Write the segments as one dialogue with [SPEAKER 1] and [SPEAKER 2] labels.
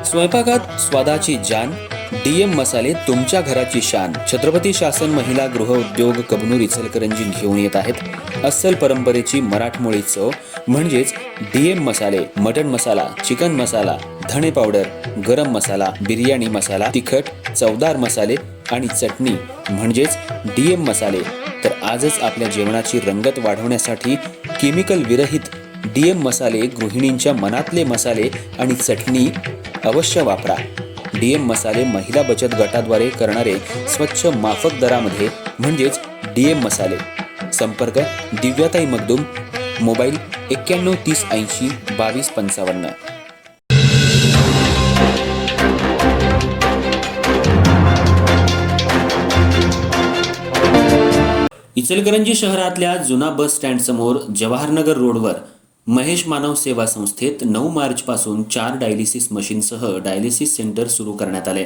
[SPEAKER 1] स्वयंपाकात स्वादाची जान, डीएम मसाले तुमच्या घराची शान. छत्रपती शासन महिला गृह उद्योग कबनूर इचलकरंजी घेऊन येत आहेत अस्सल परंपरेची मराठमोळी चव म्हणजेच डीएम मसाले. मटन मसाला, चिकन मसाला, धणे पावडर, गरम मसाला, बिर्याणी मसाला, तिखट चवदार मसाले आणि चटणी म्हणजेच डीएम मसाले. तर आजच आपल्या जेवणाची रंगत वाढवण्यासाठी केमिकल विरहित डीएम मसाले, गृहिणींच्या मनातले मसाले आणि चटणी अवश्य वापरा. डीएम मसाले महिला बचत गटाद्वारे करणारे स्वच्छ माफक दरामध्ये म्हणजेच डीएम मसाले. संपर्क दिव्याताई मगदूम, मोबाईल 91 30 80 22 55. इचलकरंजी शहरातल्या जुना बस स्टँड समोर जवाहरनगर रोडवर महेश मानव सेवा संस्थेत 9 मार्च पासून 4 डायलिसिस मशीनसह डायलिसिस सेंटर सुरू करण्यात आले.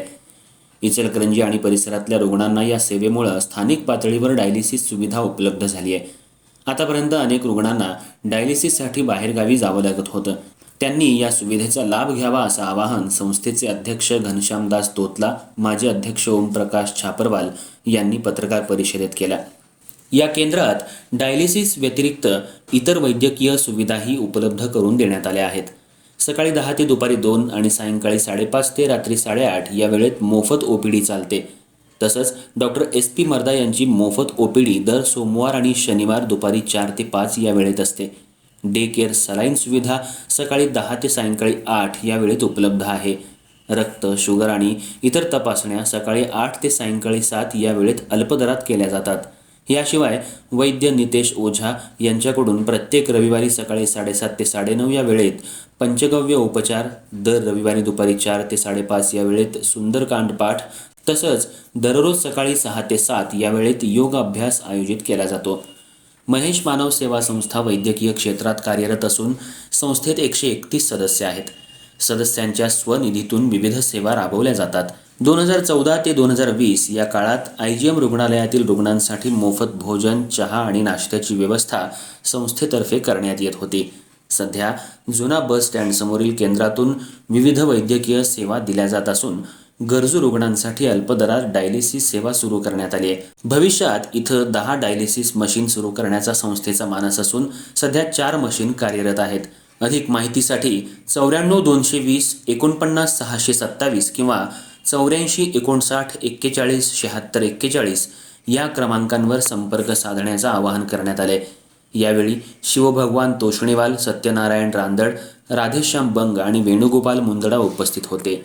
[SPEAKER 1] इचलकरंजी आणि परिसरातल्या रुग्णांना या सेवेमुळे स्थानिक पातळीवर डायलिसिस सुविधा उपलब्ध झाली आहे. आतापर्यंत अनेक रुग्णांना डायलिसिससाठी बाहेरगावी जावं लागत होतं. त्यांनी या सुविधेचा लाभ घ्यावा असं आवाहन संस्थेचे अध्यक्ष घनश्यामदास तोतला, माजी अध्यक्ष ओमप्रकाश छापरवाल यांनी पत्रकार परिषदेत केलं. या केंद्रात डायलिसिस व्यतिरिक्त इतर वैद्यकीय सुविधाही उपलब्ध करून देण्यात आल्या आहेत. सकाळी 10 ते दुपारी 2 आणि सायंकाळी 5:30 ते रात्री 8:30 या वेळेत मोफत ओपीडी चालते. तसंच डॉक्टर SP मर्दा यांची मोफत ओपीडी दर सोमवार आणि शनिवार दुपारी 4 ते 5 या वेळेत असते. डे केअर सलाईन सुविधा सकाळी 10 ते सायंकाळी 8 या वेळेत उपलब्ध आहे. रक्त, शुगर आणि इतर तपासण्या सकाळी 8 ते सायंकाळी 7 या वेळेत अल्पदरात केल्या जातात. याशिवाय वैद्य नितेश ओझा यांच्याकडून प्रत्येक रविवारी सकाळी 7:30 ते 9:30 या वेळेत पंचगव्य उपचार, दर रविवारी दुपारी 4 ते 5:30 या वेळेत सुंदरकांड पाठ, तसंच दररोज सकाळी 6 ते 7 या वेळेत योग अभ्यास आयोजित केला जातो. महेश मानव सेवा संस्था वैद्यकीय क्षेत्रात कार्यरत असून संस्थेत 131 सदस्य आहेत. सदस्यांच्या स्वनिधीतून विविध सेवा राबवल्या जातात. 2014 ते 2020 या काळात IGM रुग्णालयातील रुग्णांसाठी मोफत भोजन, चहा आणि नाश्त्याची व्यवस्था संस्थेतर्फे करण्यात येत होती. सध्या जुना बस स्टँड समोरील केंद्रातून विविध वैद्यकीय सेवा दिल्या जात असून गरजू रुग्णांसाठी अल्पदरात डायलिसिस सेवा सुरू करण्यात आली आहे. भविष्यात इथं 10 डायलिसिस मशीन सुरू करण्याचा संस्थेचा मानस असून सध्या 4 मशीन कार्यरत आहेत. अधिक माहितीसाठी 94 220 49 627 किंवा 84 59 41 76 41 या क्रमांकांवर संपर्क साधण्याचं आवाहन करण्यात आले. यावेळी शिवभगवान तोष्णीवाल, सत्यनारायण रांदड, राधेश्याम बंग आणि वेणुगोपाल मुंदडा उपस्थित होते.